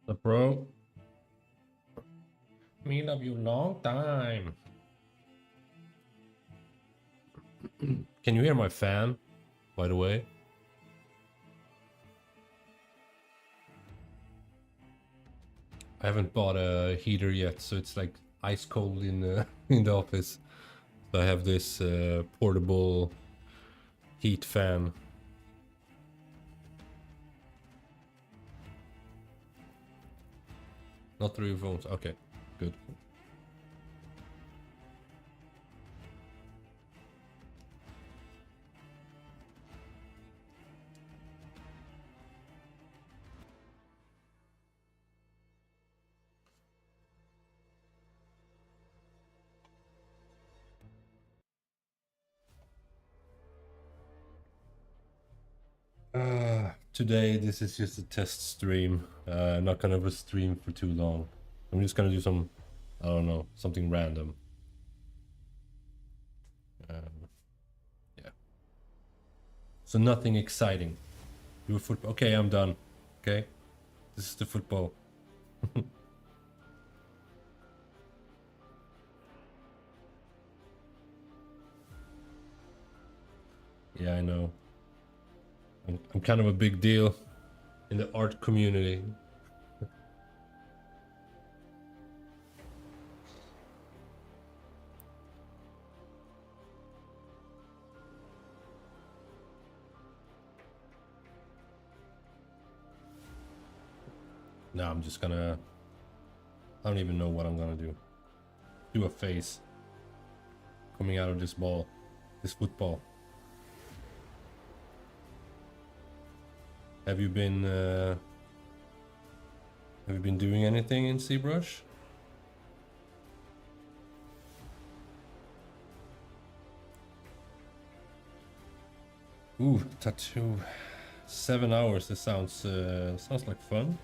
The bro. Me love you long time. Can you hear my fan, by the way? I haven't bought a heater yet, so it's like ice cold in in the office. So I have this portable heat fan. Not through your phones. Okay, good. Today this is just a test stream. I'm not gonna stream for too long. I'm just gonna do some, I don't know, something random. Yeah. So nothing exciting. Do a football. Okay, I'm done. Okay, this is the football. Yeah, I know. I'm kind of a big deal in the art community. No, I'm just gonna... I don't even know what I'm gonna do. Do a face coming out of this ball. This football. Have you been doing anything in Zbrush? Ooh, tattoo. 7 hours. This sounds like fun.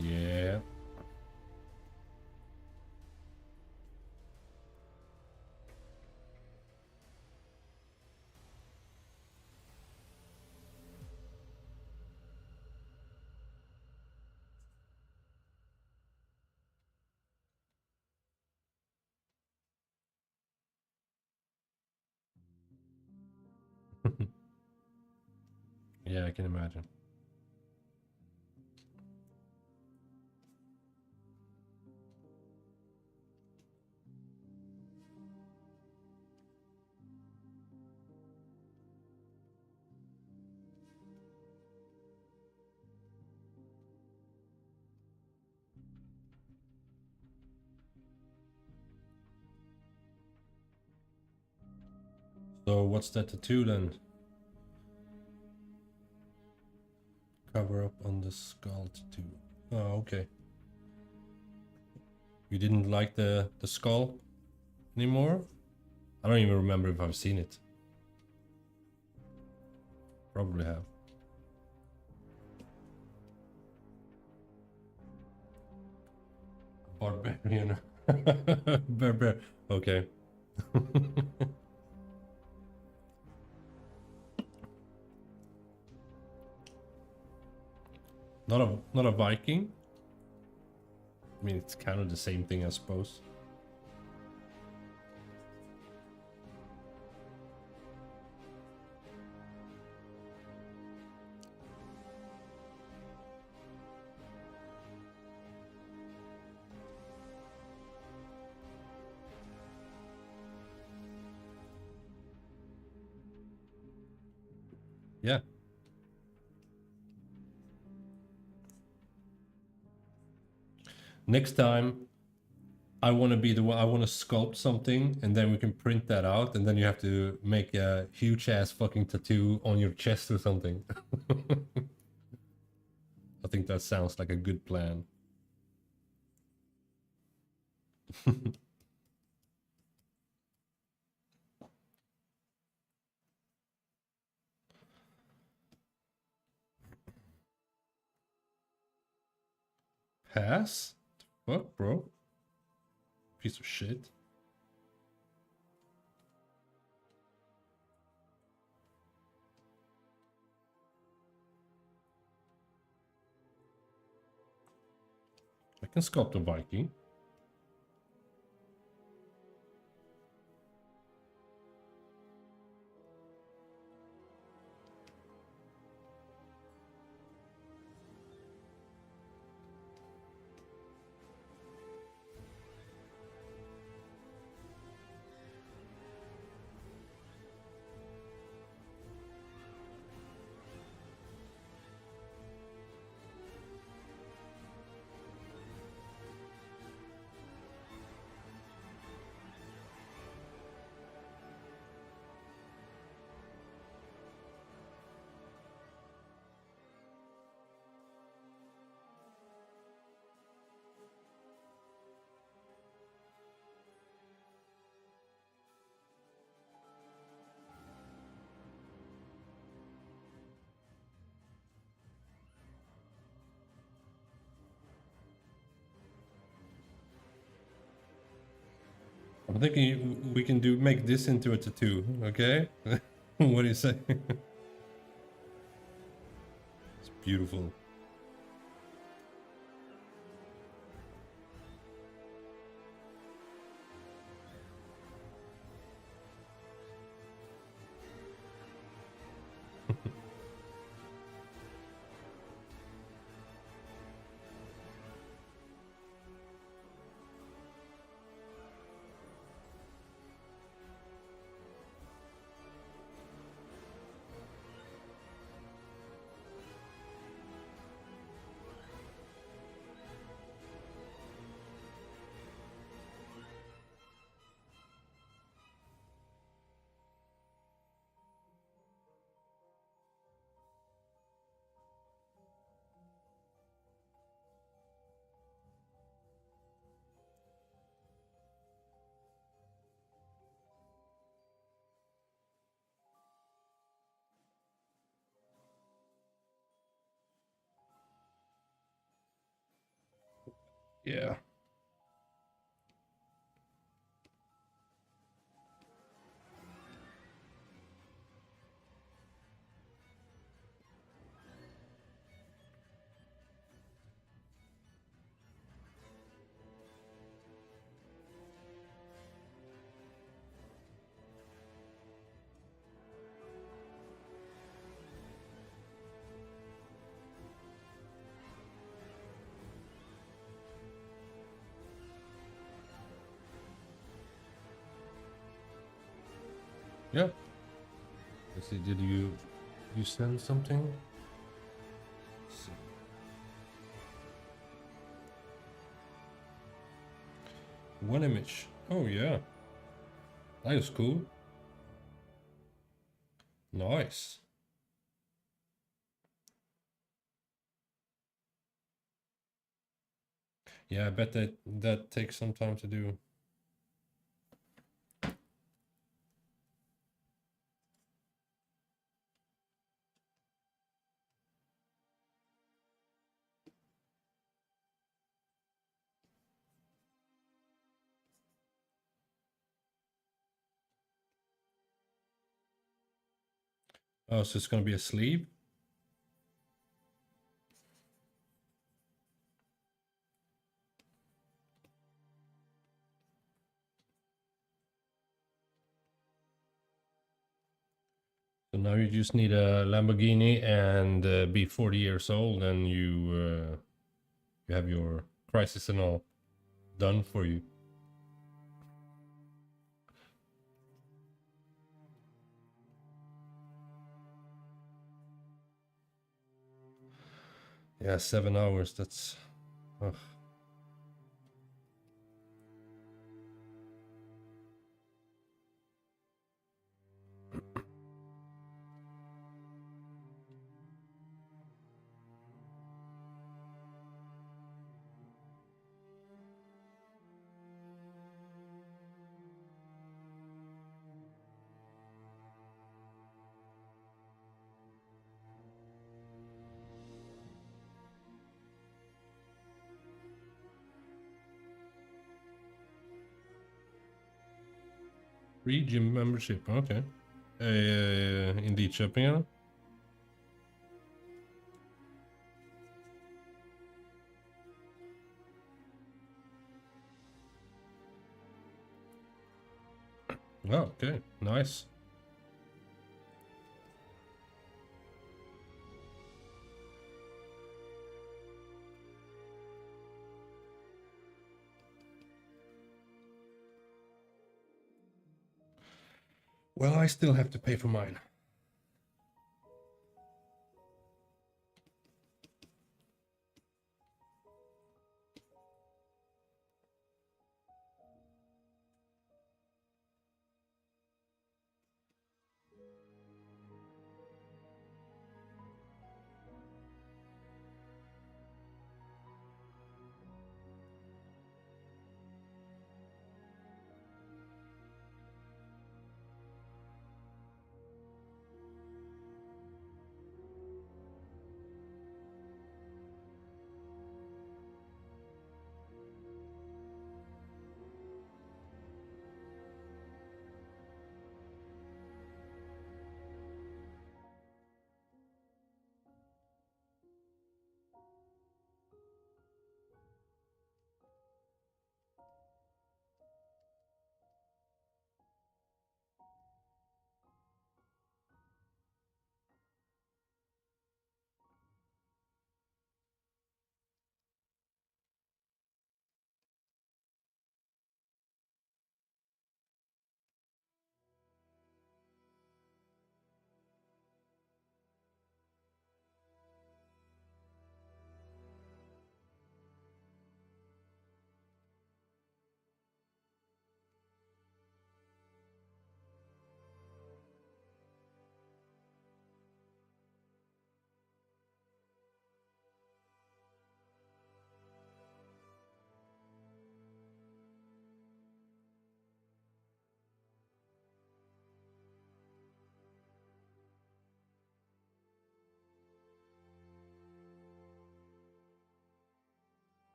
Yeah. Yeah, I can imagine. So what's that tattoo then? Cover up on the skull tattoo. Oh, okay. You didn't like the skull anymore? I don't even remember if I've seen it. Probably have. Barbarian. Barbar. Okay. Not a Viking. I mean, it's kind of the same thing, I suppose. Yeah. Next time, I want to be the one. I want to sculpt something, and then we can print that out, and then you have to make a huge ass fucking tattoo on your chest or something. I think that sounds like a good plan. Pass? Fuck, bro. Piece of shit. I can sculpt a Viking. I'm thinking we can make this into a tattoo, okay? What do you say? It's beautiful. Yeah. Yeah. Let's see, did you send something? Let's see. One image. Oh yeah. That is cool. Nice. Yeah, I bet that takes some time to do. Oh, so it's gonna be a sleeve? So now you just need a Lamborghini and be 40 years old, and you have your crisis and all done for you. Yeah, 7 hours. That's. Ugh. Free gym membership, okej. Indeed-shopping eller? Ja, okej. Nice. Well, I still have to pay for mine.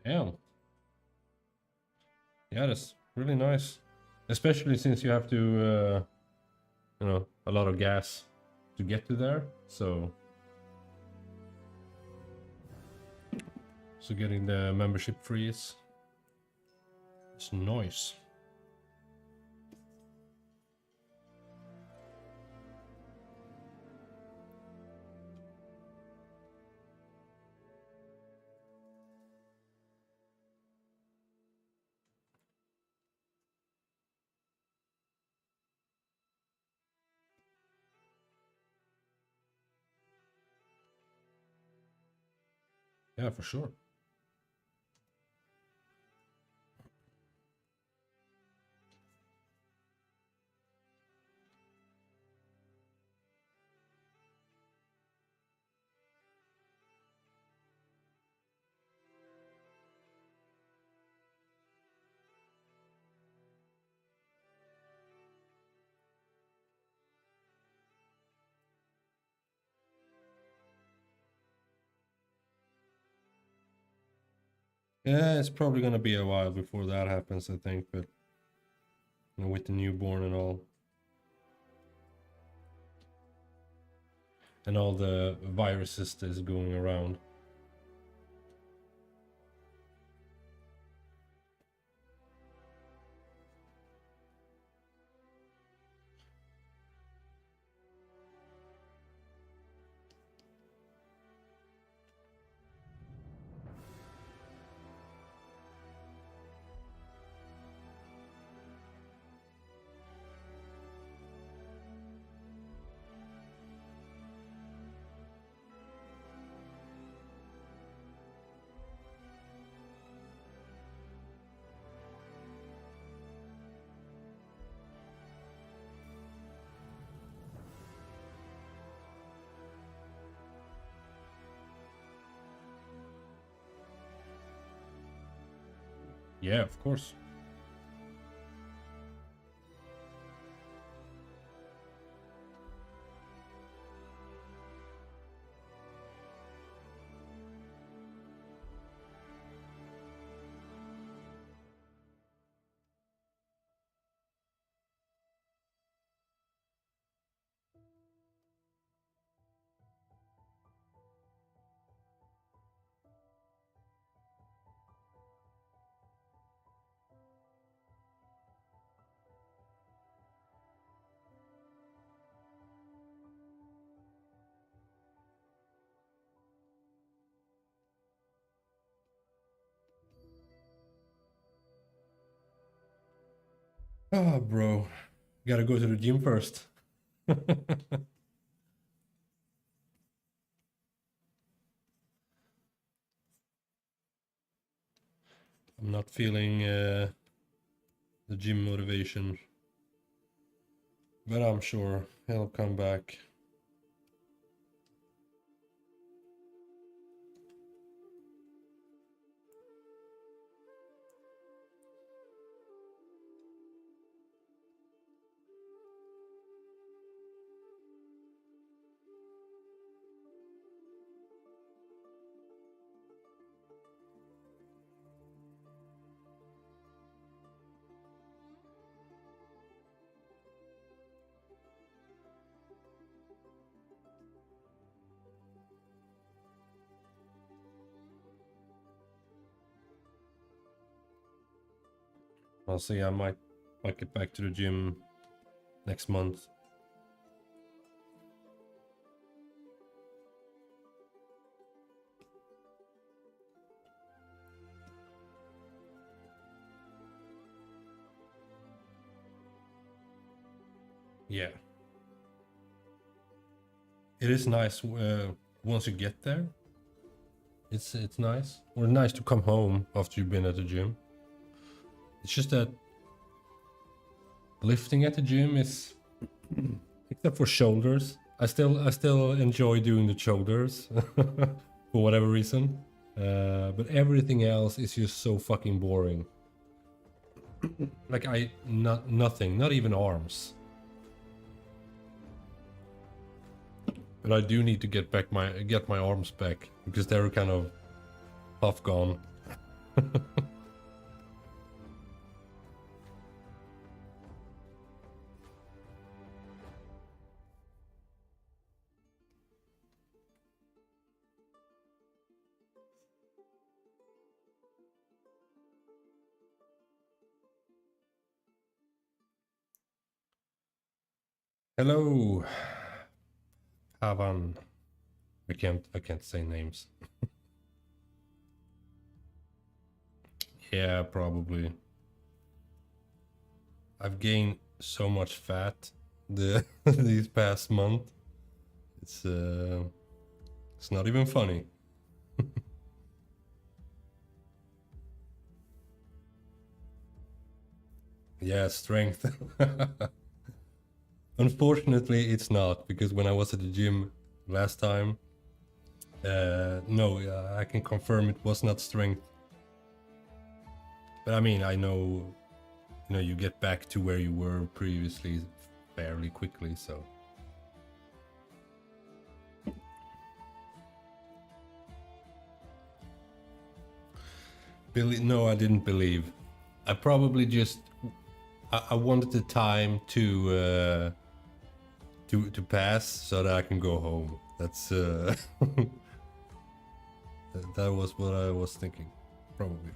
Damn. Yeah, that's really nice. Especially since you have to, a lot of gas to get to there. So getting the membership free is nice. Yeah, for sure. Yeah, it's probably gonna be a while before that happens, I think, but with the newborn and all the viruses that's going around. Yeah, of course. Ah, bro. Gotta go to the gym first. I'm not feeling the gym motivation, but I'm sure he'll come back. I'll see. I might get back to the gym next month. Yeah. It is nice once you get there. It's nice. Or nice to come home after you've been at the gym. It's just that lifting at the gym is, except for shoulders. I still enjoy doing the shoulders for whatever reason. But everything else is just so fucking boring. Like nothing, not even arms. But I do need to get my arms back because they're kind of half gone. Hello, Havan. I can't say names. Yeah, probably. I've gained so much fat these past month. It's not even funny. Yeah, strength. Unfortunately, it's not, because when I was at the gym last time, no, I can confirm it was not strength. But I mean, I know, you get back to where you were previously fairly quickly, so. No, I didn't believe. I probably just, I wanted the time to pass so that I can go home. That's that was what I was thinking, probably.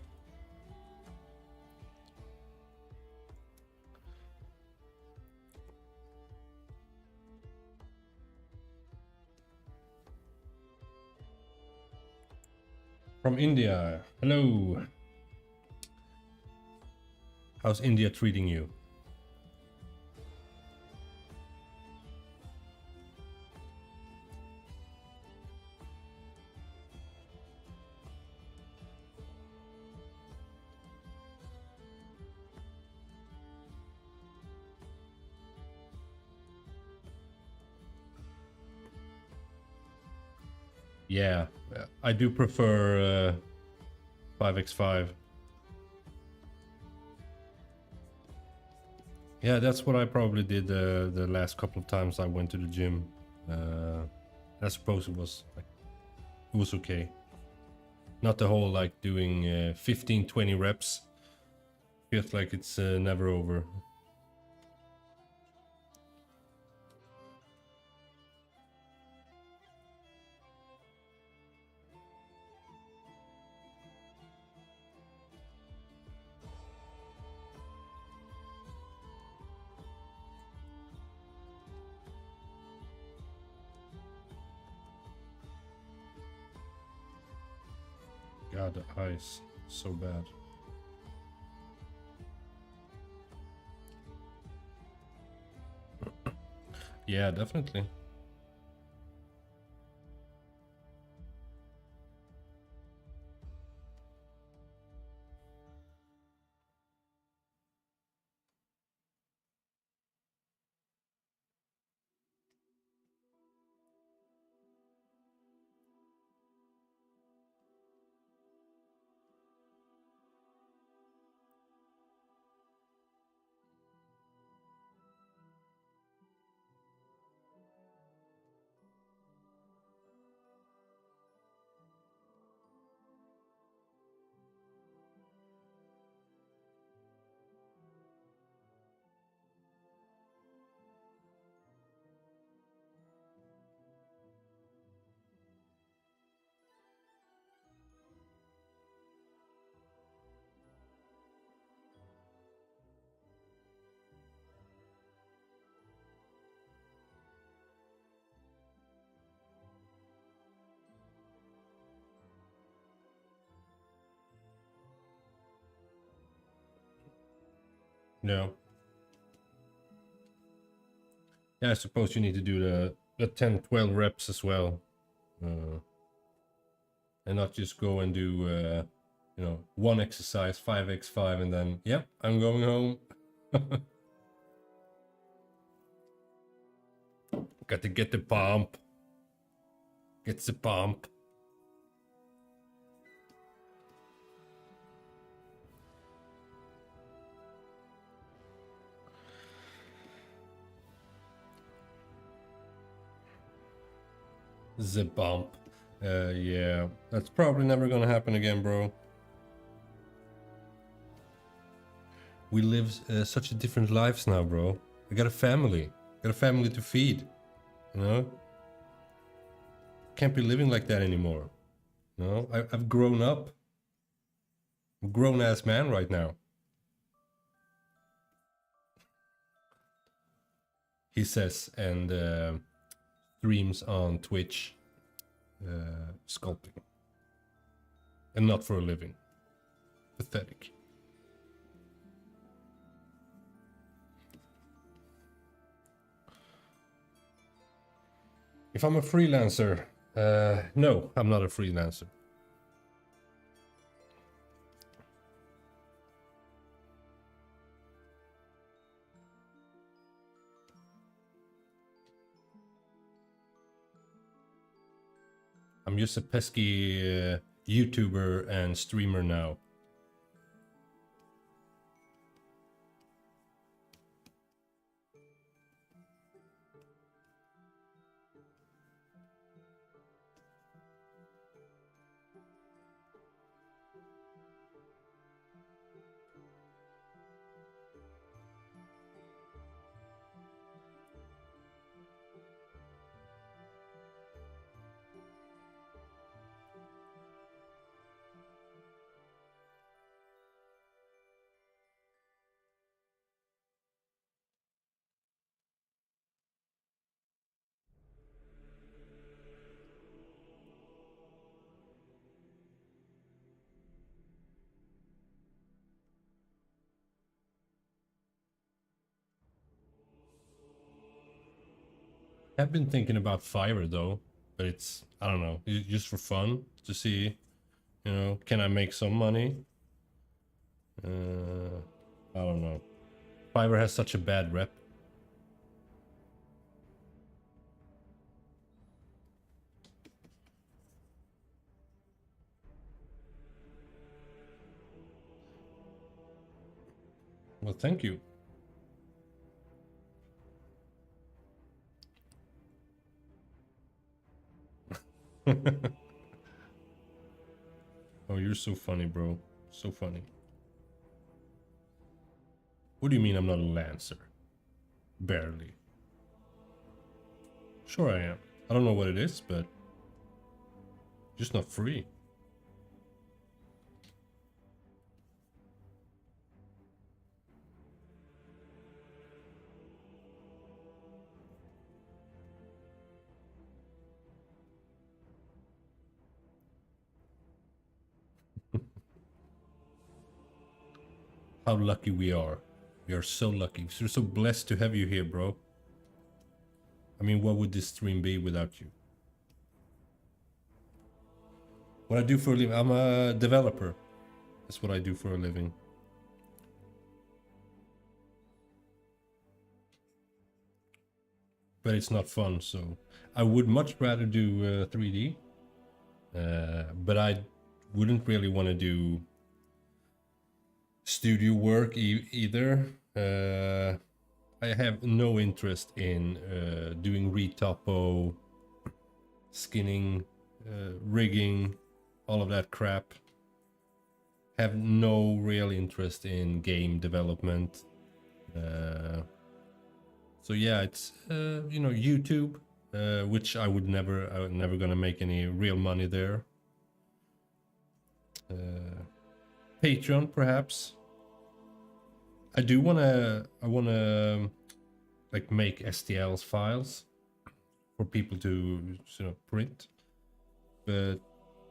From India. Hello. How's India treating you? Yeah, I do prefer 5x5. Yeah, that's what I probably did the last couple of times I went to the gym. I suppose it was like, it was okay. Not the whole like doing 15, 20 reps. Feels like it's never over. God, the eyes, so bad. Yeah, definitely. Yeah. Yeah, I suppose you need to do the 10, 12 reps as well. And not just go and do, you know, one exercise, 5x5, and then, yep, I'm going home. Got to get the pump. Get the pump. The bump. Yeah, that's probably never gonna happen again, bro. We live such a different lives now, bro. I got a family. Got a family to feed. You know? Can't be living like that anymore. You know? I've grown up. I'm a grown-ass man right now. He says, and streams on Twitch sculpting. And not for a living. Pathetic. If I'm a freelancer, no, I'm not a freelancer. I'm just a pesky YouTuber and streamer now. I've been thinking about Fiverr though, but it's, I don't know, just for fun to see, you know, can I make some money? I don't know. Fiverr has such a bad rep. Well, thank you. Oh, you're so funny, bro. So funny. What do you mean I'm not a Lancer? Barely. Sure I am. I don't know what it is, but just not free. How lucky we are. We are so lucky. We're so blessed to have you here, bro. I mean, what would this stream be without you? What I do for a living, I'm a developer. That's what I do for a living. But it's not fun, so I would much rather do 3D. But I wouldn't really want to do studio work either. I have no interest in doing retopo, skinning, rigging, all of that crap. Have no real interest in game development. So yeah, it's you know, YouTube, which I'm never gonna make any real money there. Patreon, perhaps. I wanna like make STLs files for people to print, but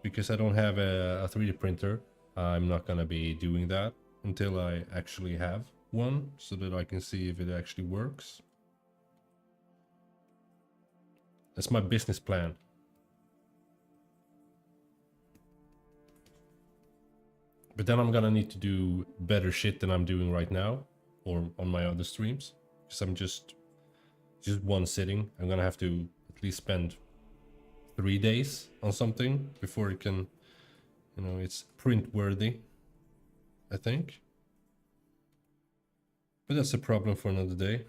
because I don't have a 3D printer, I'm not gonna be doing that until I actually have one, so that I can see if it actually works. That's my business plan. But then I'm gonna need to do better shit than I'm doing right now, or on my other streams, because I'm just one sitting. I'm gonna have to at least spend 3 days on something before it can, it's print worthy, I think. But that's a problem for another day.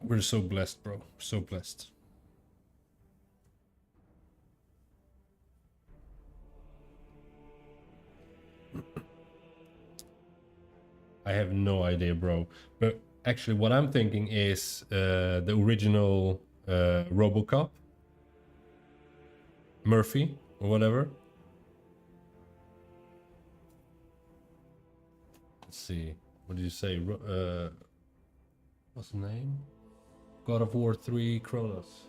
We're so blessed, bro. So blessed. I have no idea, bro. But actually, what I'm thinking is the original RoboCop, Murphy or whatever. Let's see. What did you say? What's the name? God of War 3 Kronos.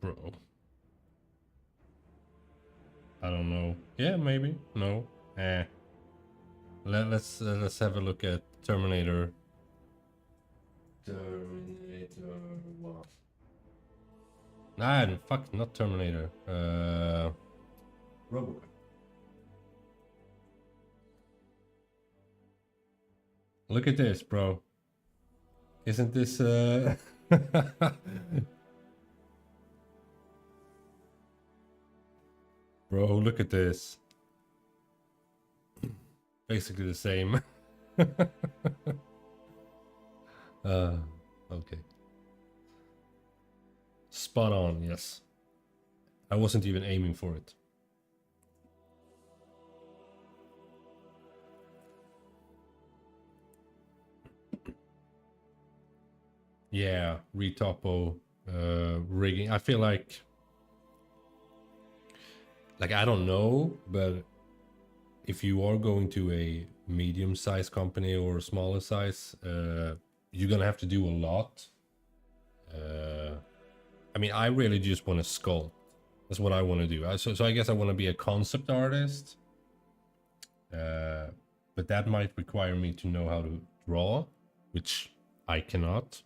Bro. I don't know. Yeah, maybe. No. Let's have a look at Terminator. Terminator what? Nah, fuck, not Terminator. Robocop. Look at this, bro. Isn't this Bro, look at this. Basically the same. Okay. Spot on, yes. I wasn't even aiming for it. Yeah, retopo, rigging. I feel like I don't know, but if you are going to a medium-sized company or a smaller size, you're gonna have to do a lot. I mean, I really just want to sculpt. That's what I want to do. So I guess I want to be a concept artist. But that might require me to know how to draw, which I cannot.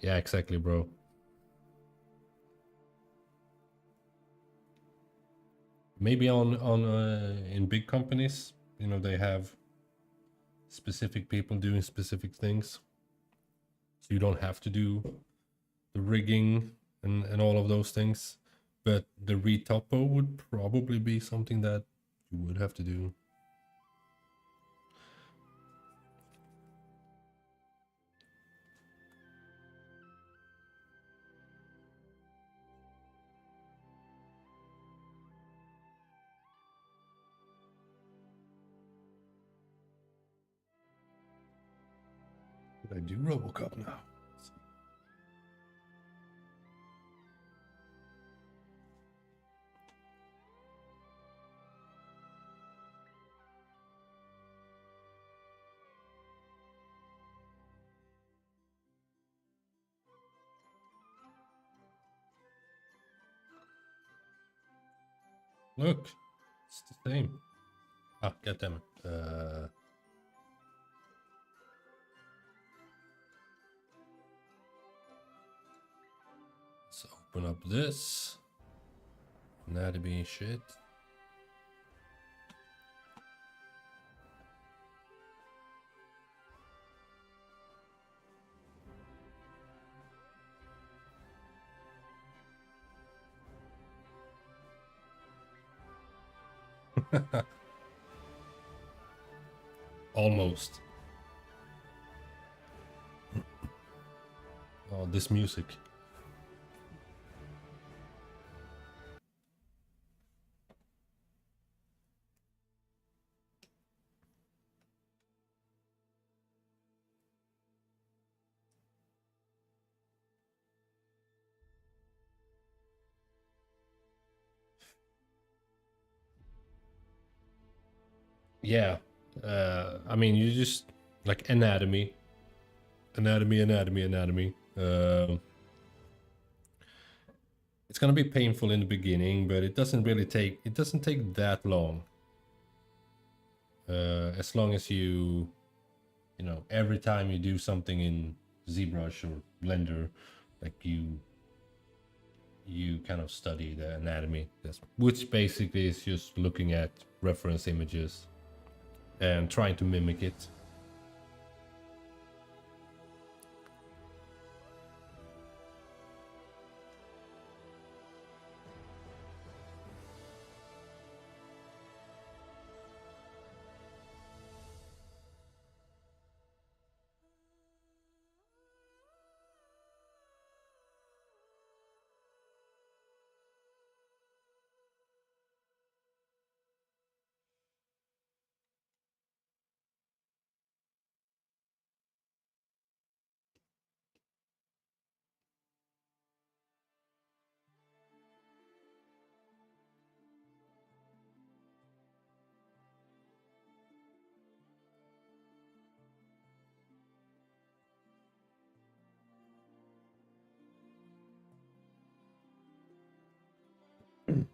Yeah, exactly, bro. Maybe on in big companies, you know, they have specific people doing specific things, so you don't have to do the rigging and all of those things. But the retopo would probably be something that you would have to do. But I do RoboCop now. Look, it's the same. Ah, goddammit. Let's open up this. Anatomy shit. Almost. Oh, this music. Yeah. I mean, you just like anatomy. It's gonna be painful in the beginning, but it doesn't take that long. As long as you know, every time you do something in ZBrush or Blender, like you kind of study the anatomy, which basically is just looking at reference images and trying to mimic it.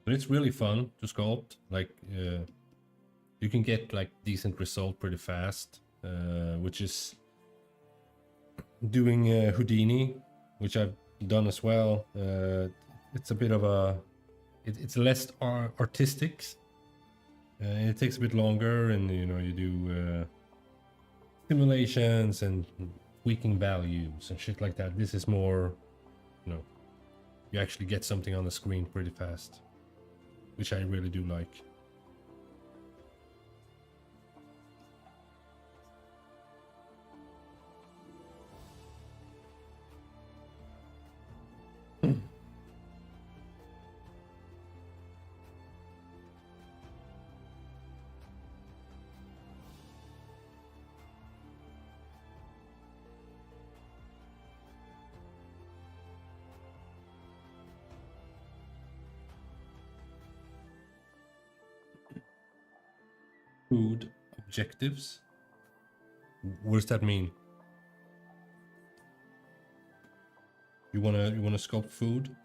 But it's really fun to sculpt. Like you can get like decent result pretty fast, which is doing Houdini, which I've done as well. It's a bit of a it's less artistic. It takes a bit longer, and you know, you do simulations and tweaking values and shit like that. This is more, you know, you actually get something on the screen pretty fast, which I really do like. Food objectives. What does that mean? You wanna sculpt food?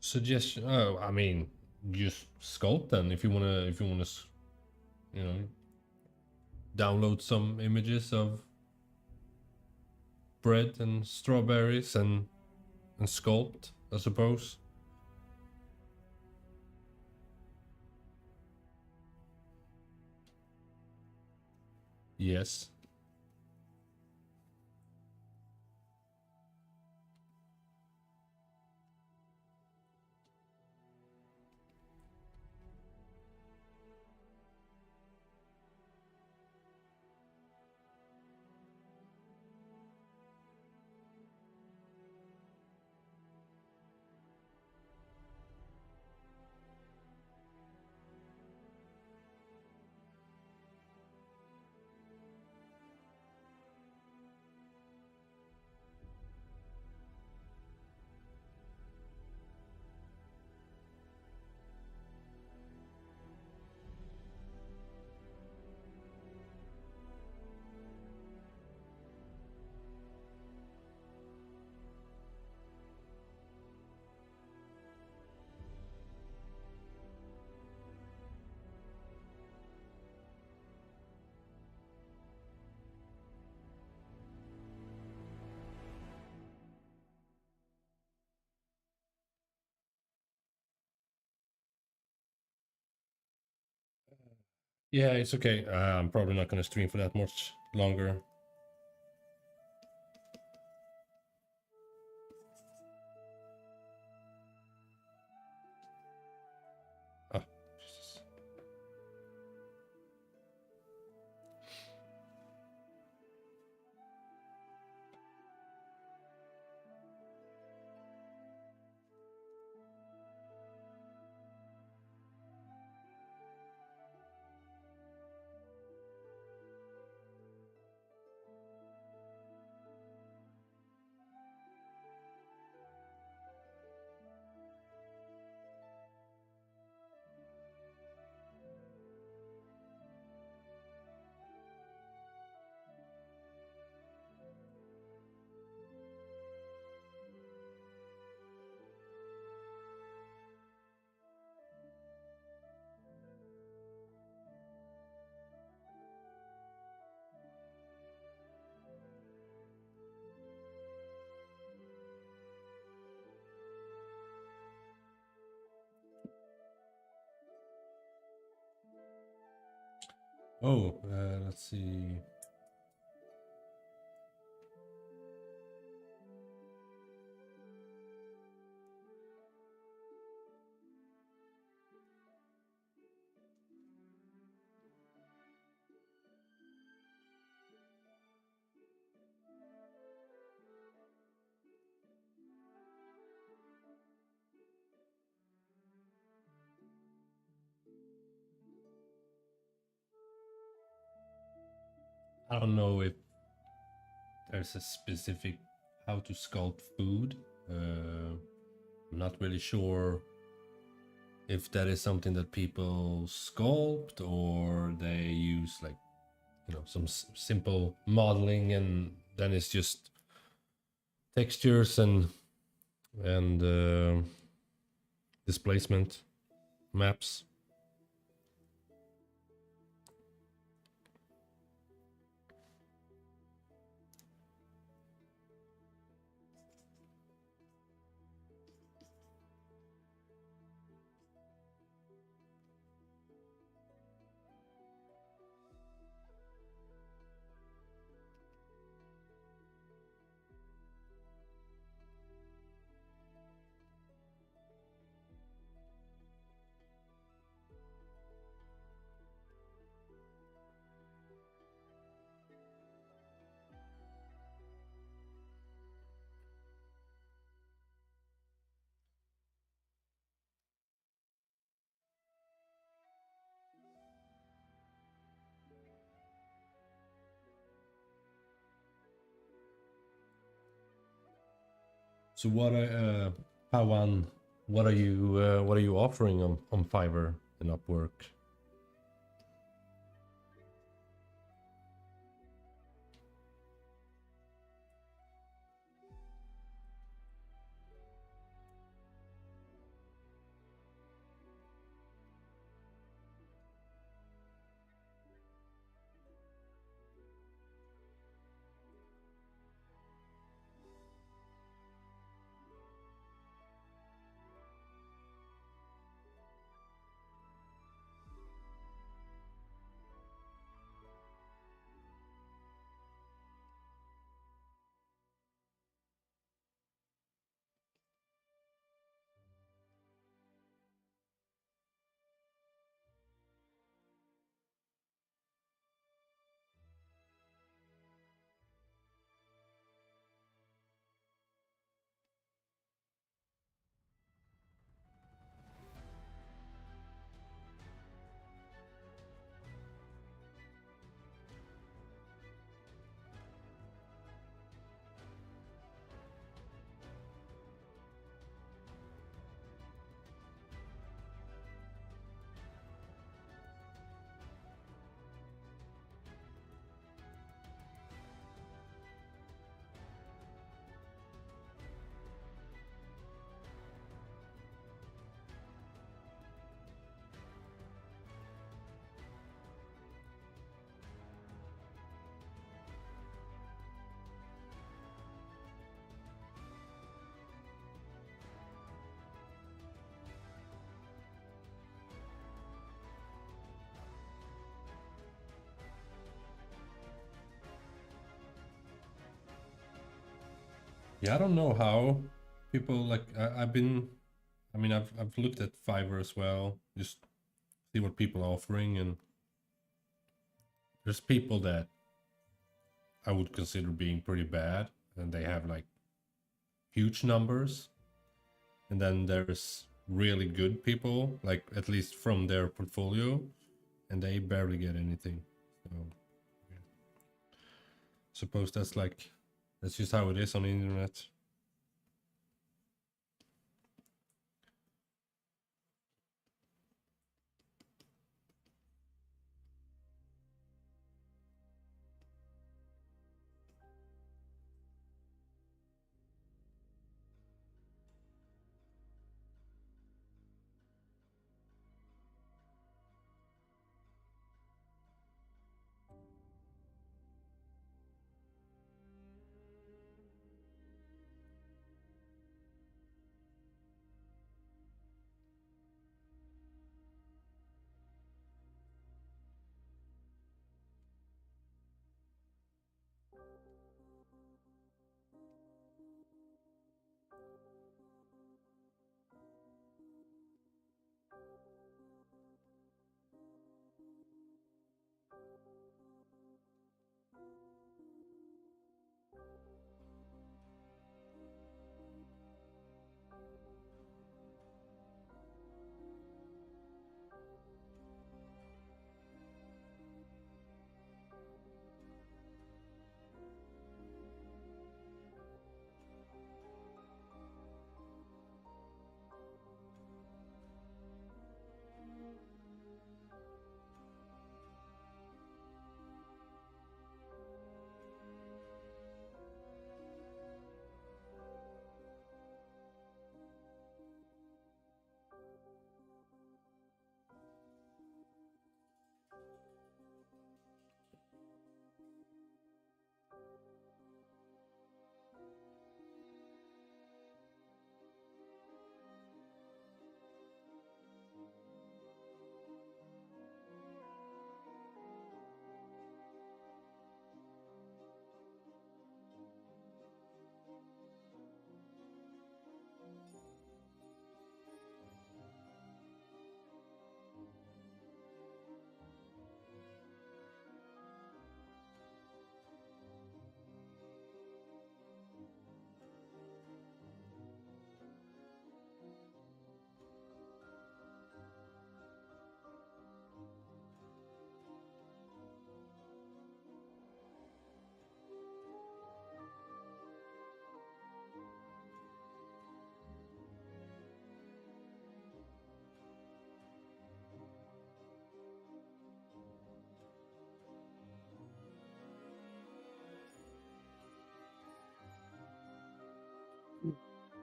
suggestion. Oh, I mean, just sculpt then if you wanna you know, download some images of bread and strawberries and sculpt, I suppose. Yes. Yeah, it's okay. I'm probably not gonna stream for that much longer. Oh, Jesus. Oh, let's see. I don't know if there's a specific how to sculpt food. I'm not really sure if that is something that people sculpt or they use like, you know, some simple modeling and then it's just textures and displacement maps. So Pawan, what are you offering on Fiverr and Upwork? Yeah, I don't know how people like. I've been. I mean, I've looked at Fiverr as well, just see what people are offering, and there's people that I would consider being pretty bad, and they have like huge numbers, and then there's really good people, like at least from their portfolio, and they barely get anything. So, yeah. Suppose that's just how it is on the internet.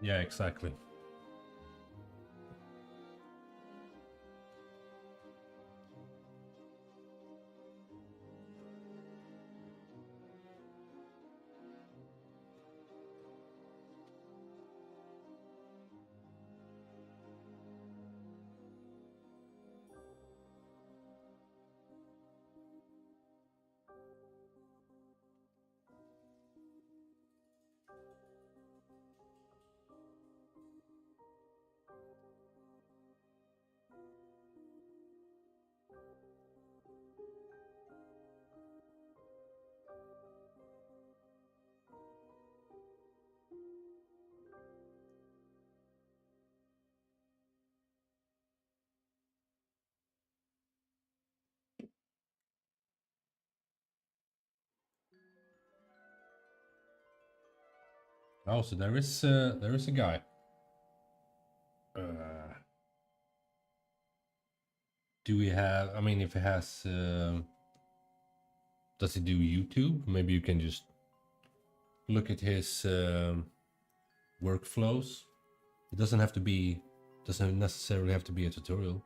Yeah, exactly. Oh, so there is a guy. Uh, do we have? I mean, if he has, does he do YouTube? Maybe you can just look at his workflows. It doesn't necessarily have to be a tutorial,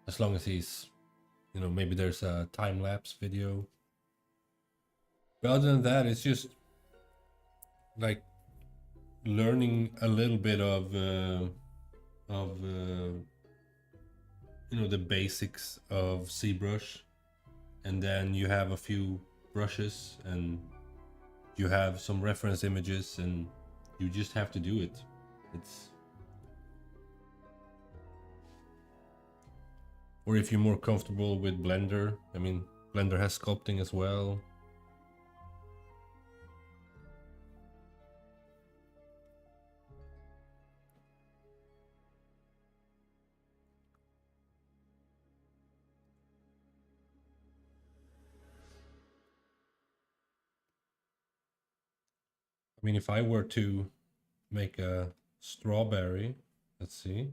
as long as he's, maybe there's a time lapse video. But other than that, it's just like learning a little bit of the basics of Zbrush, and then you have a few brushes and you have some reference images, and You just have to do it. It's... Or if you're more comfortable with Blender, I mean, Blender has sculpting as well. I mean, if I were to make a strawberry, let's see.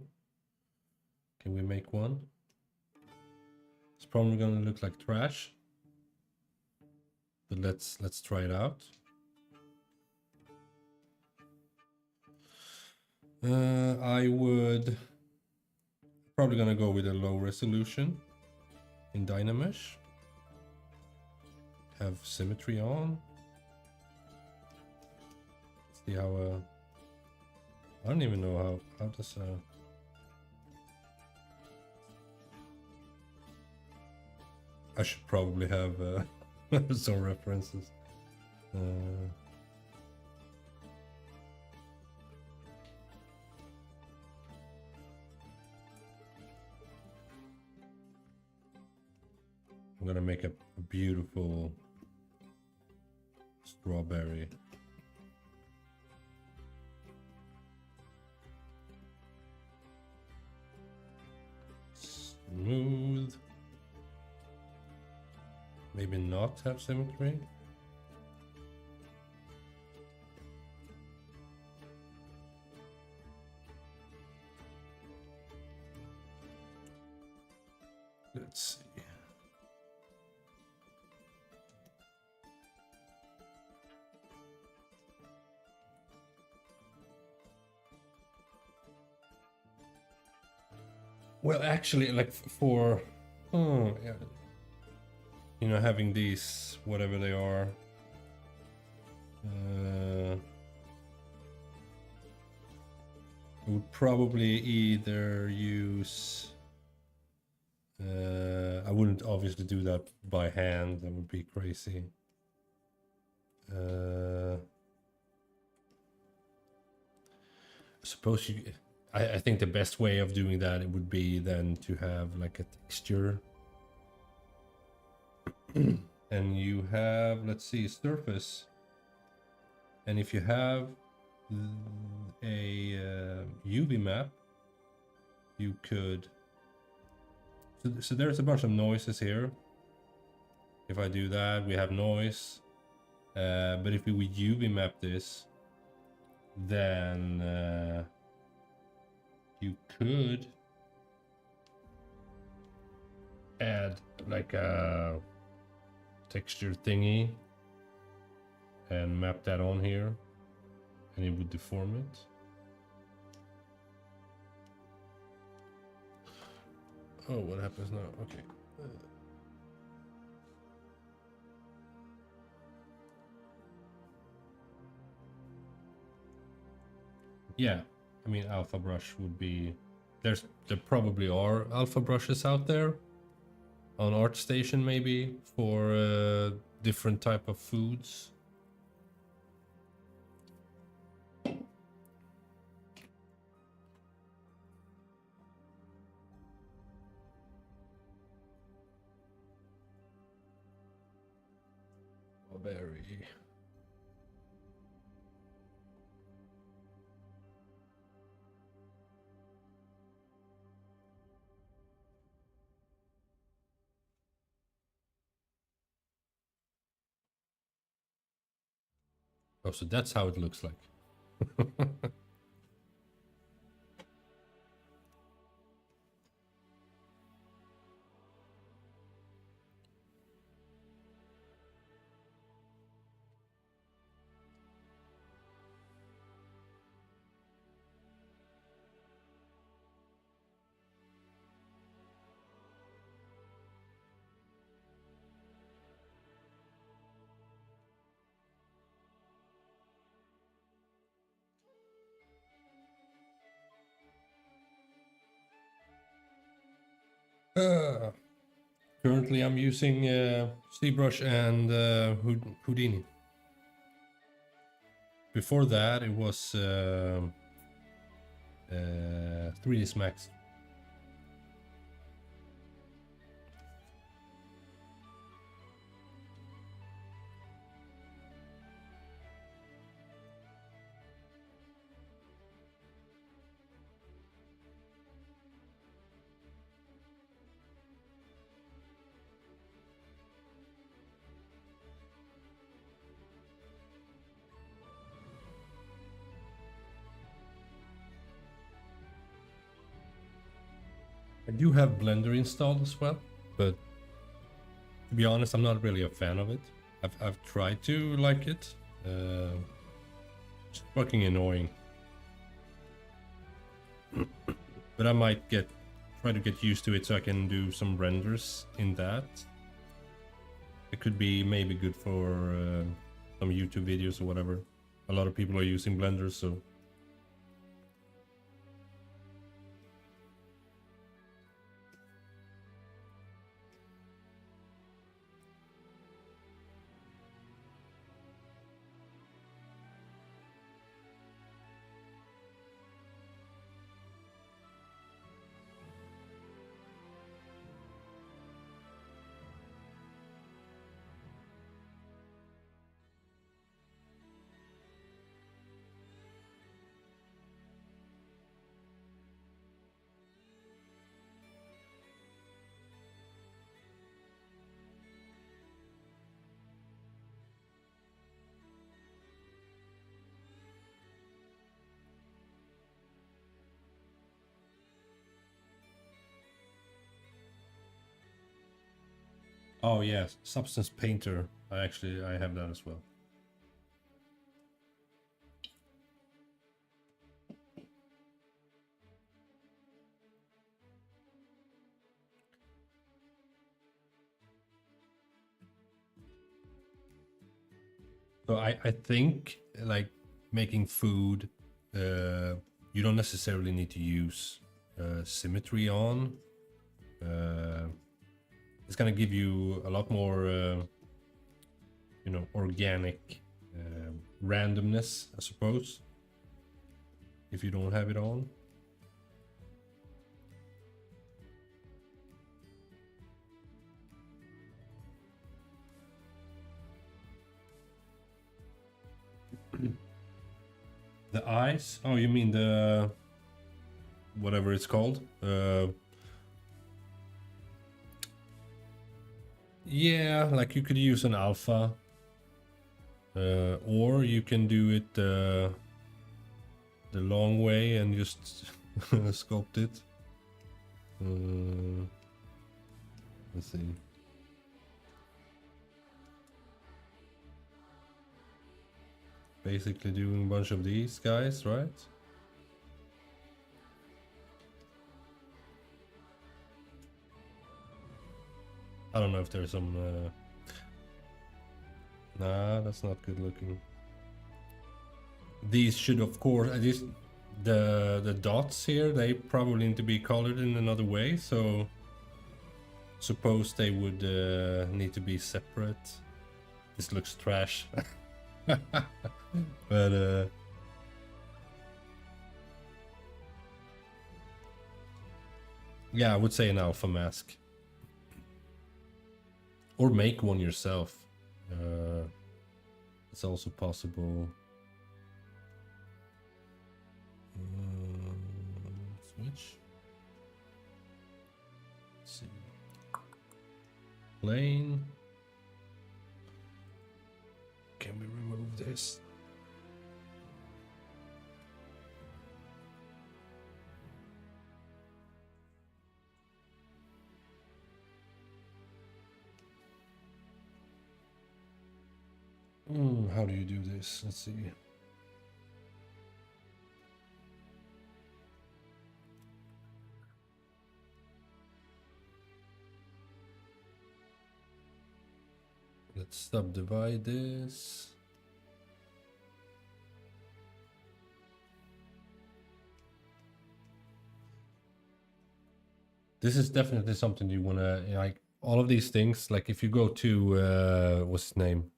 Can we make one? It's probably gonna look like trash. But let's try it out. I would probably gonna go with a low resolution in Dynamesh. Have symmetry on. See how I don't even know how does I should probably have some references. I'm gonna make a beautiful strawberry. Smooth. Maybe not have symmetry. Let's see. Well, actually, like for, yeah, you know, having these, whatever they are, I would probably either use, I wouldn't obviously do that by hand, that would be crazy. I suppose you, I think the best way of doing that, it would be then to have like a texture. And you have, let's see, surface. And if you have a UV map, you could, so there's a bunch of noises here. If I do that, we have noise. But if we would UV map this, then you could add like a texture thingy and map that on here, and it would deform it. Oh, what happens now? Okay. Yeah, I mean, Alpha Brush would be, there probably are Alpha Brushes out there on ArtStation, maybe for different type of foods. Strawberry. Oh, so that's how it looks like. Currently, I'm using Zbrush and Houdini. Before that, it was 3ds Max. I do have Blender installed as well, but to be honest, I'm not really a fan of it. I've tried to like it. It's fucking annoying. But I might try to get used to it so I can do some renders in that. It could be maybe good for some YouTube videos or whatever. A lot of people are using Blender, so. Oh yes, Substance Painter. I have that as well. So I think like making food, you don't necessarily need to use symmetry on. It's gonna give you a lot more, you know, organic randomness, I suppose, if you don't have it on. The eyes? Oh, you mean the whatever it's called? Yeah, like you could use an alpha, or you can do it the long way and just sculpt it. Let's see. Basically doing a bunch of these guys, right? I don't know if there's some... Nah, that's not good looking. These should, of course... the dots here, they probably need to be colored in another way, so... Suppose they would need to be separate. This looks trash. But yeah, I would say an alpha mask, or make one yourself. It's also possible. Switch. Let's see. Plane. Can we remove this? How do you do this? Let's see. Let's subdivide this. This is definitely something you want to, like, all of these things. Like if you go to, what's his name?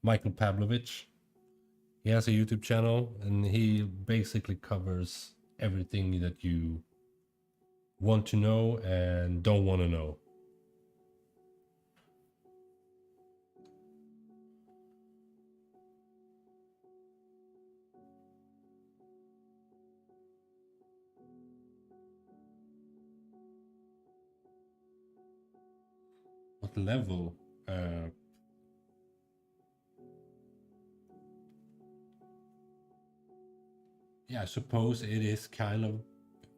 Michael Pavlovich. He has a YouTube channel and he basically covers everything that you want to know and don't want to know. What level? Yeah, I suppose it is kind of,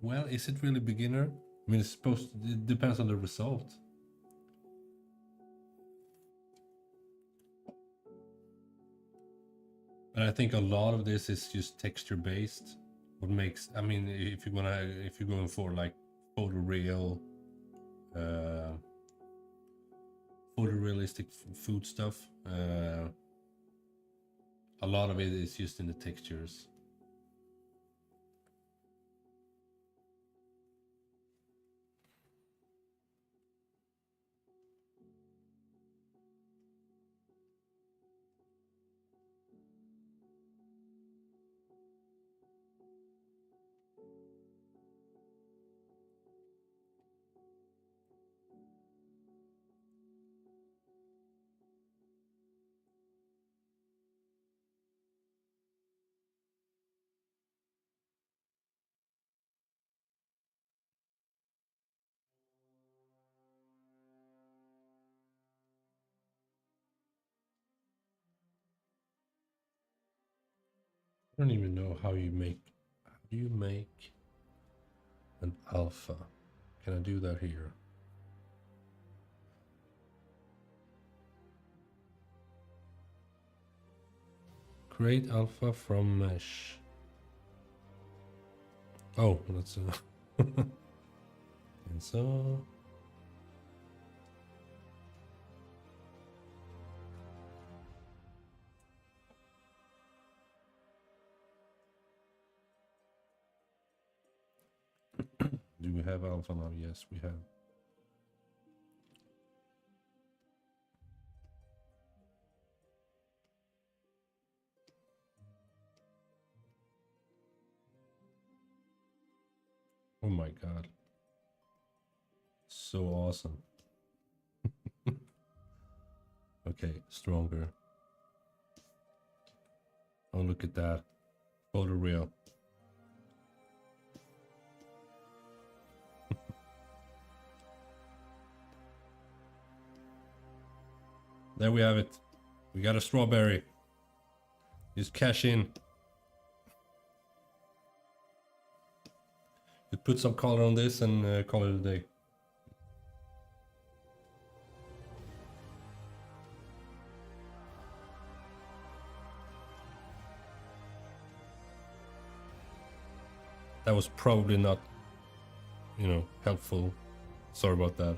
well, is it really beginner? I mean, it's supposed to, it depends on the result. But I think a lot of this is just texture based. What makes, I mean, if you're going for like photoreal, photorealistic food stuff, a lot of it is just in the textures. I don't even know how do you make an alpha? Can I do that here? Create alpha from mesh. Oh, that's and so do we have alpha now? Yes, we have. Oh my god. So awesome. Okay, stronger. Oh, look at that. Photoreal. There we have it. We got a strawberry. Just cash in. You put some color on this and call it a day. That was probably not, you know, helpful. Sorry about that.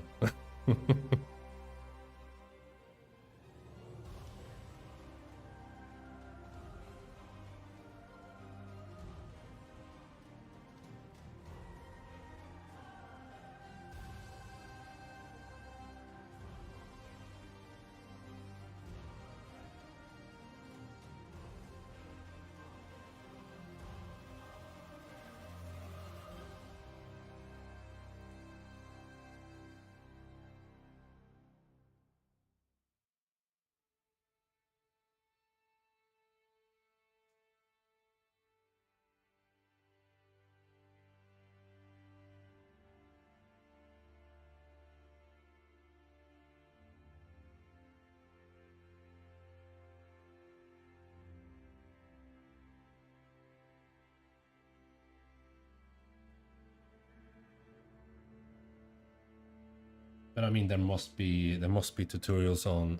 But I mean, there must be tutorials on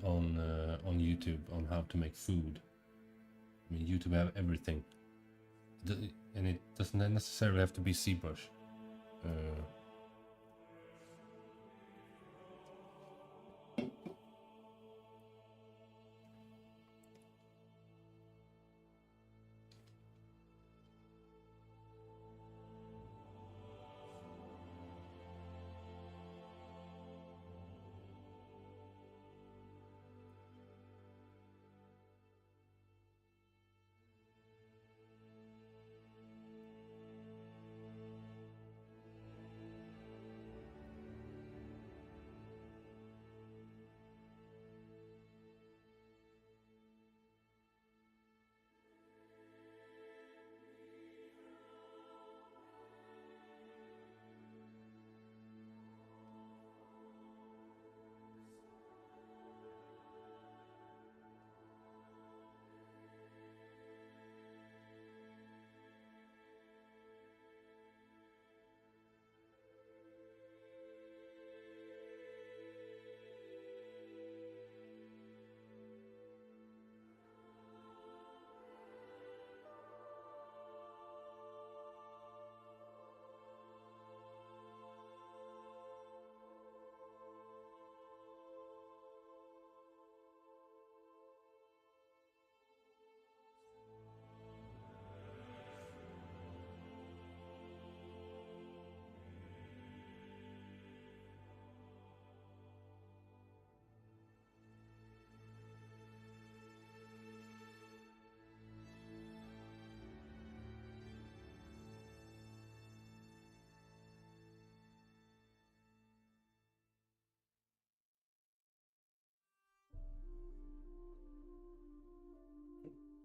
YouTube on how to make food. I mean, YouTube have everything, and it doesn't necessarily have to be Zbrush.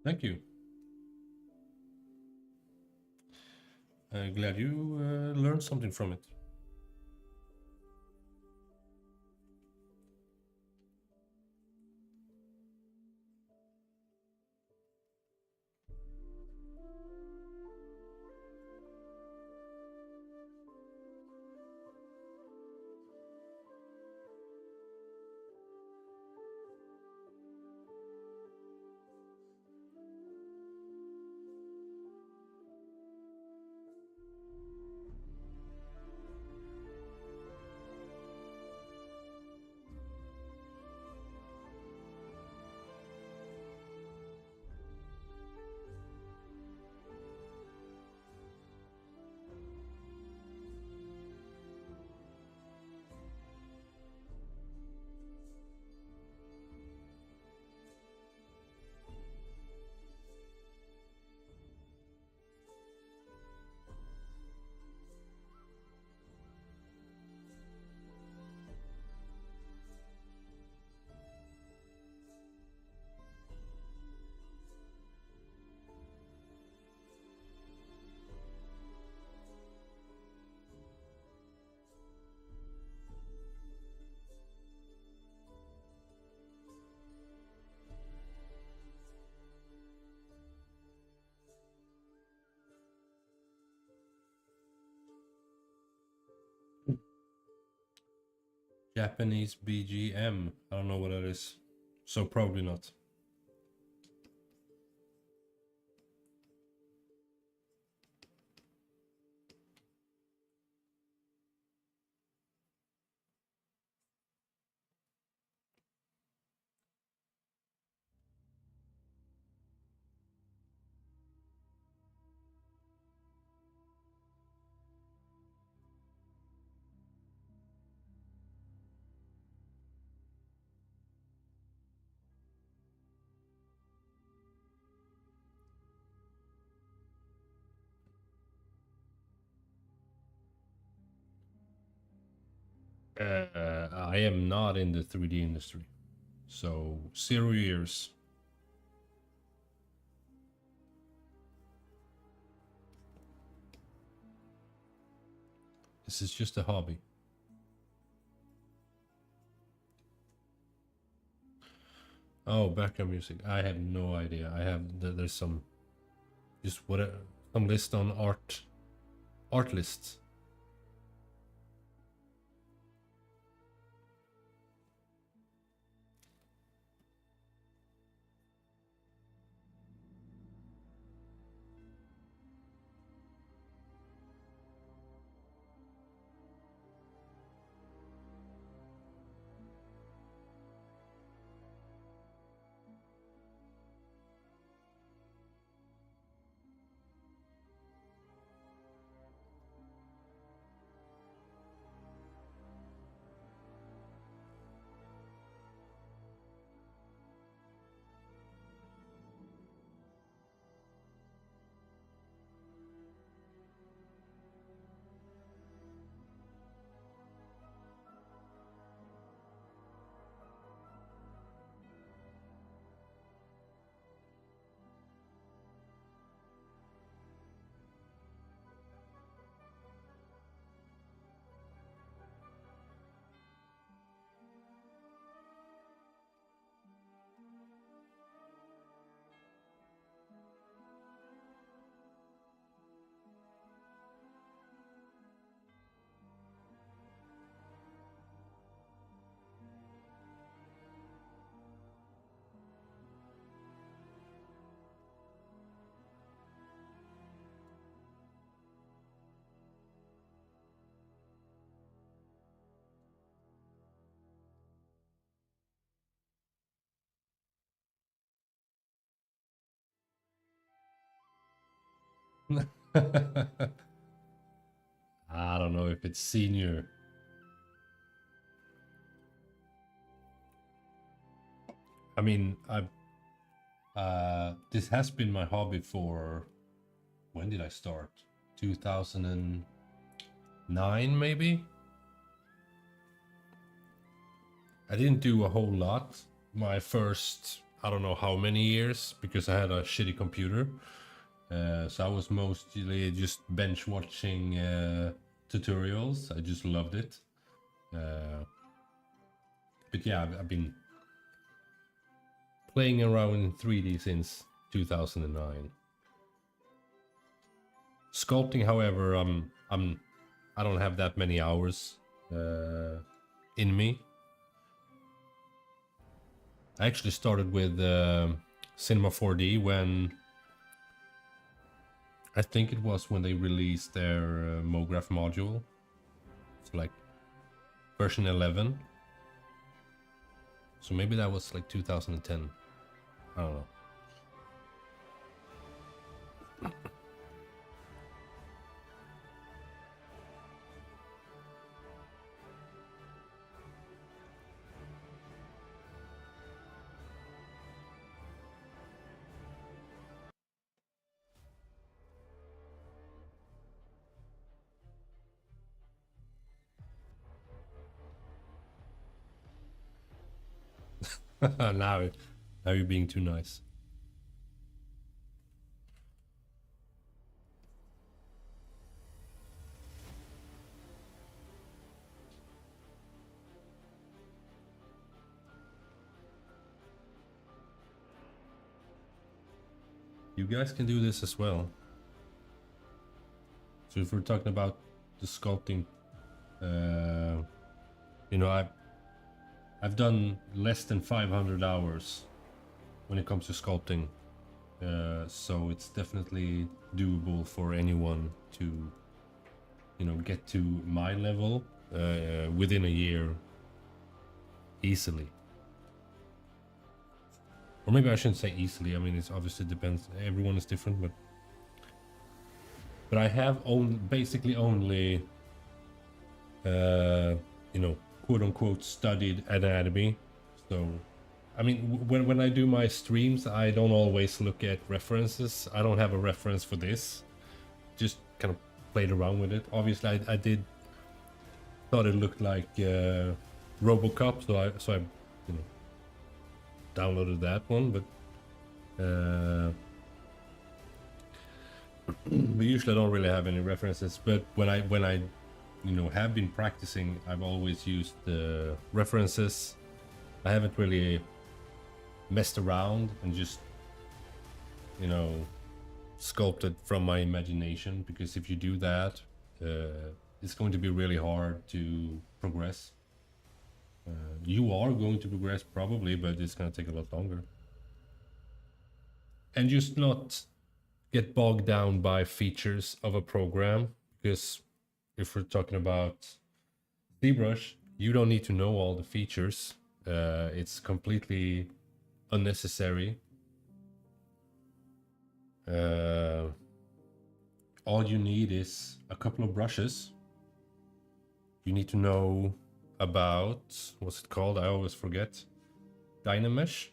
Thank you. Glad you learned something from it. Japanese BGM. I don't know what that is. So probably not. I am not in the 3D industry. So 0 years. This is just a hobby. Oh, background music. I have no idea. I have there's some just what some list on art lists. I don't know if it's senior. I mean, this has been my hobby for, when did I start? 2009 maybe? I didn't do a whole lot. My first, I don't know how many years, because I had a shitty computer. So I was mostly just bench watching tutorials. I just loved it. But yeah, I've been playing around in 3D since 2009. Sculpting, however, I don't have that many hours in me. I actually started with Cinema 4D when I think it was when they released their MoGraph module. So like version 11. So maybe that was like 2010. I don't know. now you're being too nice. You guys can do this as well. So if we're talking about the sculpting, you know, I've done less than 500 hours when it comes to sculpting. So it's definitely doable for anyone to, you know, get to my level within a year easily. Or maybe I shouldn't say easily. I mean, it obviously depends. Everyone is different, but I have basically only, you know, quote unquote studied anatomy. So, I mean, when I do my streams, I don't always look at references. I don't have a reference for this. Just kind of played around with it. Obviously, I did thought it looked like RoboCop, so I, you know, downloaded that one, but we usually don't really have any references. But when I you know have been practicing, I've always used the references. I haven't really messed around and just, you know, sculpted from my imagination, because if you do that, it's going to be really hard to progress. You are going to progress probably, but it's going to take a lot longer. And just not get bogged down by features of a program, because if we're talking about Zbrush, you don't need to know all the features. It's completely unnecessary. All you need is a couple of brushes. You need to know about, what's it called? I always forget. Dynamesh,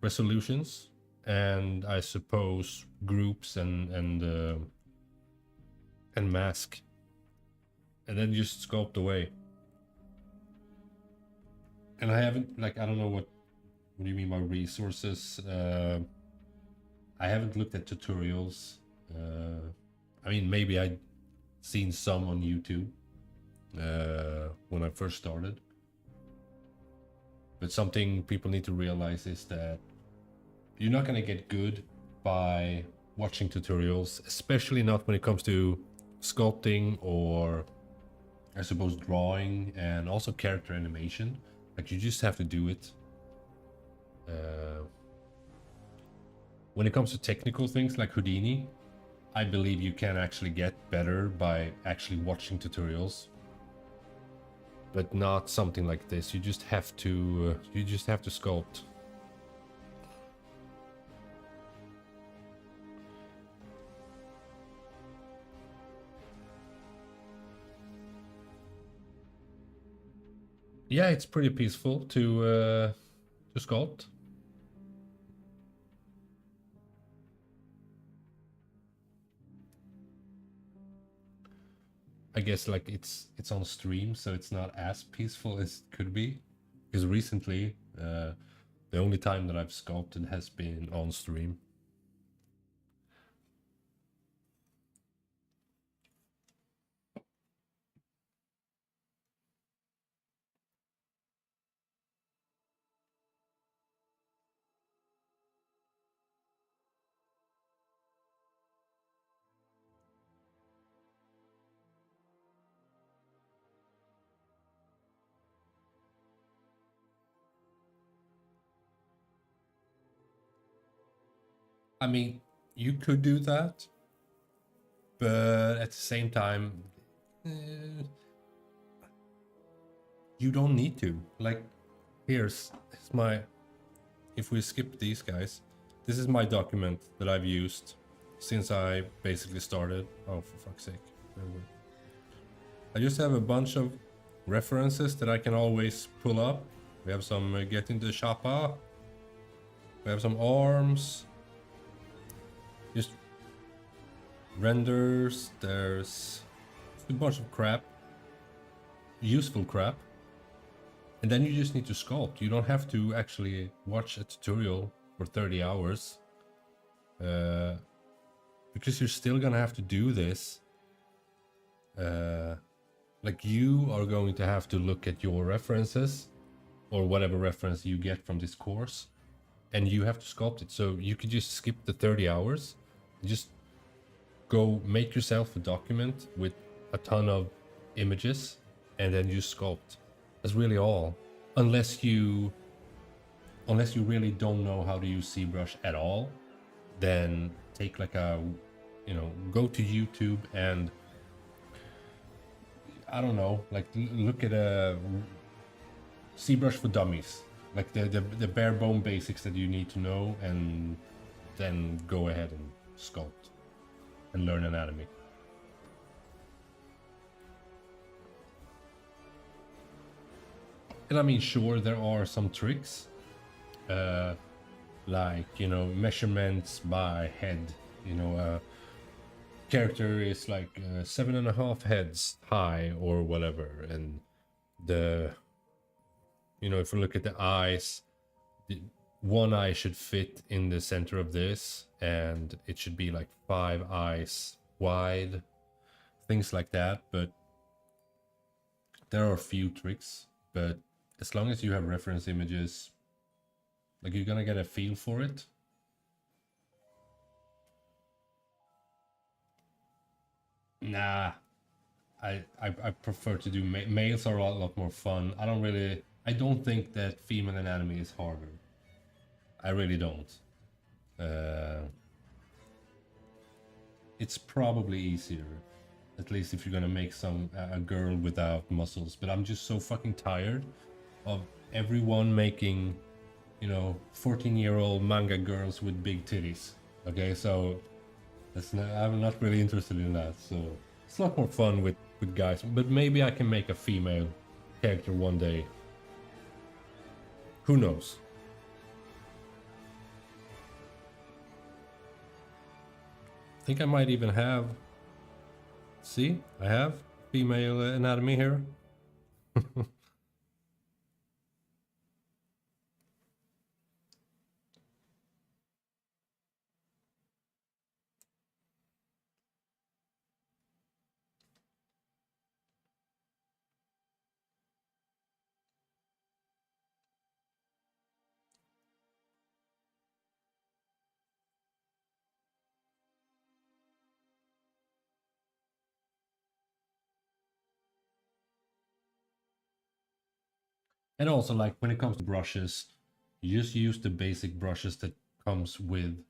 resolutions, and I suppose groups and mask, and then just sculpt away. And I haven't, like, I don't know what do you mean by resources. I haven't looked at tutorials. I mean, maybe I'd seen some on YouTube when I first started. But something people need to realize is that you're not going to get good by watching tutorials, especially not when it comes to sculpting or, I suppose, drawing and also character animation. Like, you just have to do it. When it comes to technical things like Houdini, I believe you can actually get better by actually watching tutorials. But not something like this. You just have to sculpt. Yeah, it's pretty peaceful to sculpt. I guess like it's on stream, so it's not as peaceful as it could be. Because recently, The only time that I've sculpted has been on stream. I mean, you could do that, but at the same time, you don't need to. Like, here's my, if we skip these guys, this is my document that I've used since I basically started. Oh, for fuck's sake. I just have a bunch of references that I can always pull up. We have some get into Shapa. We have some arms. Just renders. There's a bunch of crap. Useful crap. And then you just need to sculpt. You don't have to actually watch a tutorial for 30 hours. Because you're still gonna have to do this. Like, you are going to have to look at your references or whatever reference you get from this course, and you have to sculpt it. So you could just skip the 30 hours, just go make yourself a document with a ton of images, and then you sculpt. That's really all. Unless you really don't know how to use Zbrush at all, then take like a, go to YouTube and, I don't know, like look at a Zbrush for Dummies, like the bare bone basics that you need to know, and then go ahead and sculpt and learn anatomy. And I mean, sure, there are some tricks, like, measurements by head. Character is like 7.5 heads high or whatever, and if we look at the eyes, one eye should fit in the center of this, and it should be like 5 eyes wide, things like that. But there are a few tricks, but as long as you have reference images, like, you're gonna get a feel for it. Nah, I prefer to do males are a lot more fun. I don't think that female anatomy is harder. I really don't. It's probably easier, at least if you're gonna make a girl without muscles. But I'm just so fucking tired of everyone making, 14-year-old manga girls with big titties. Okay, so I'm not really interested in that. So it's a lot more fun with guys. But maybe I can make a female character one day. Who knows? I think I might even have... See, I have female anatomy here. And also, like, when it comes to brushes, you just use the basic brushes that comes with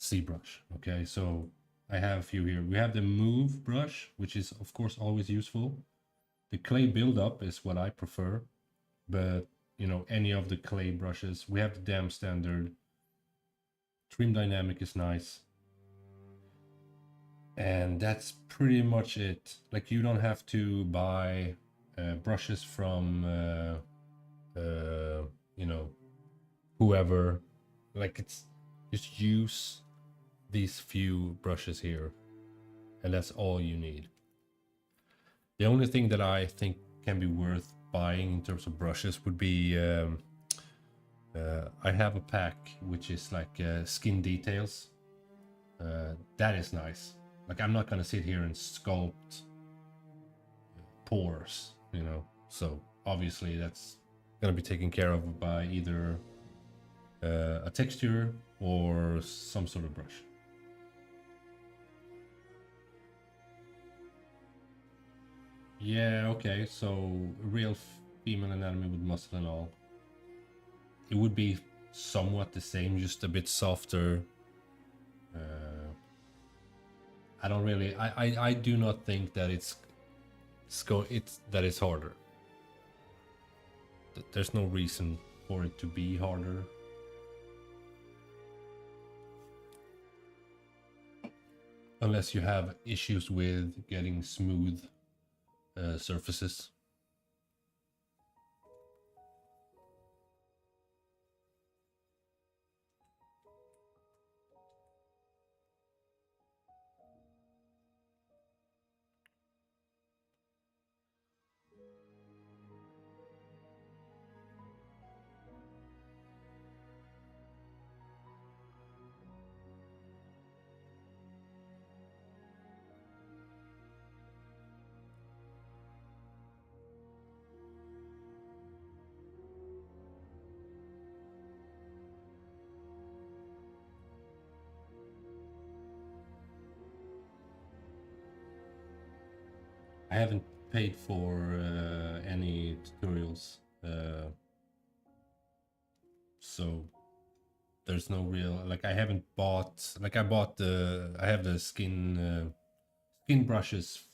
Zbrush. Okay, so I have a few here. We have the Move brush, which is of course always useful. The clay buildup is what I prefer, but any of the clay brushes. We have the Dam Standard. Trim Dynamic is nice. And that's pretty much it. Like, you don't have to buy brushes from whoever. Like, it's just use these few brushes here, and that's all you need. The only thing that I think can be worth buying in terms of brushes would be I have a pack which is like skin details. That is nice. Like I'm not gonna sit here and sculpt pores, you know. So obviously that's gonna be taken care of by either a texture or some sort of brush. Yeah, okay, so real female anatomy with muscle and all. It would be somewhat the same, just a bit softer. I don't really, I do not think that it's harder. There's no reason for it to be harder. Unless you have issues with getting smooth surfaces. I haven't paid for any tutorials, so there's no real, like I haven't bought, like I have the skin brushes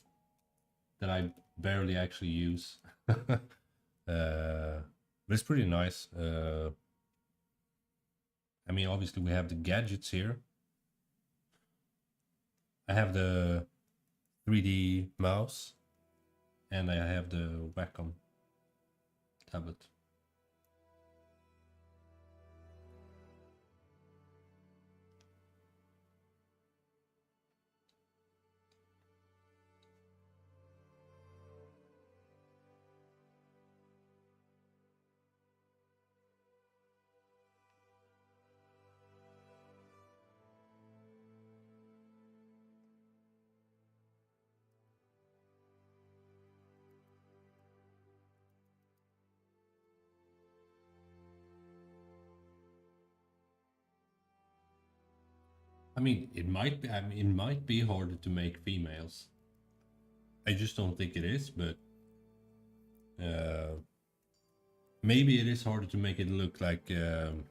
that I barely actually use. But it's pretty nice. I mean, obviously we have the gadgets here. I have the 3D mouse and I have the Wacom tablet. I mean, it might be. I mean, it might be harder to make females. I just don't think it is, but maybe it is harder to make it look like, you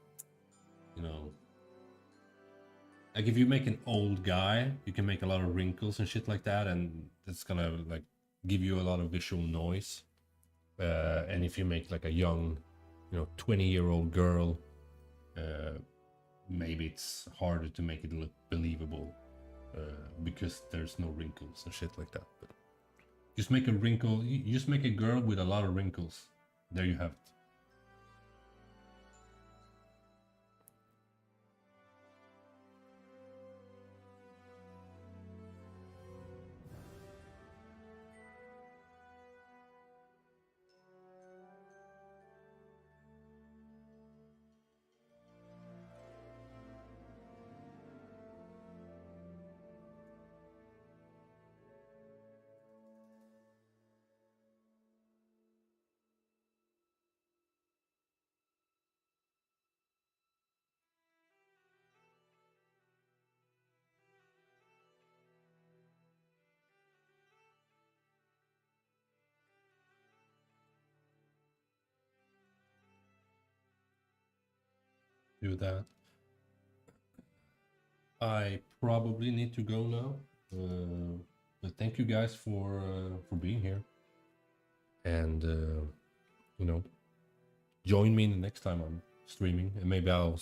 know, like if you make an old guy, you can make a lot of wrinkles and shit like that, and it's gonna like give you a lot of visual noise. And if you make like a young, 20-year-old girl, maybe it's harder to make it look believable because there's no wrinkles and shit like that. But just make a wrinkle, you just make a girl with a lot of wrinkles. There you have it. Do that. I probably need to go now, but thank you guys for being here, and join me the next time I'm streaming, and maybe I'll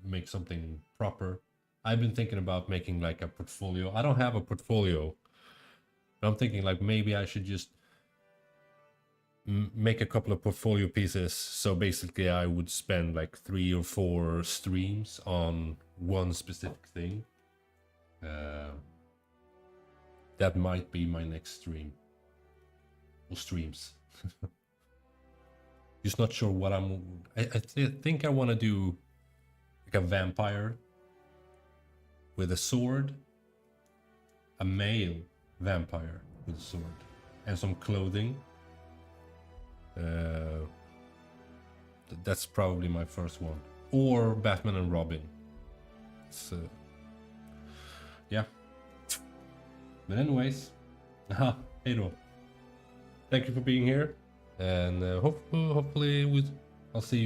make something proper. I've been thinking about making like a portfolio. I don't have a portfolio, but I'm thinking like maybe I should just make a couple of portfolio pieces. So basically I would spend like 3 or 4 streams on one specific thing. That might be my next stream or streams. Just not sure what I think I want to do like a vampire with a sword, a male vampire with a sword, and some clothing. That's probably my first one. Or Batman and Robin. So, yeah. But anyways, hey då. Thank you for being here, and hopefully I'll see you.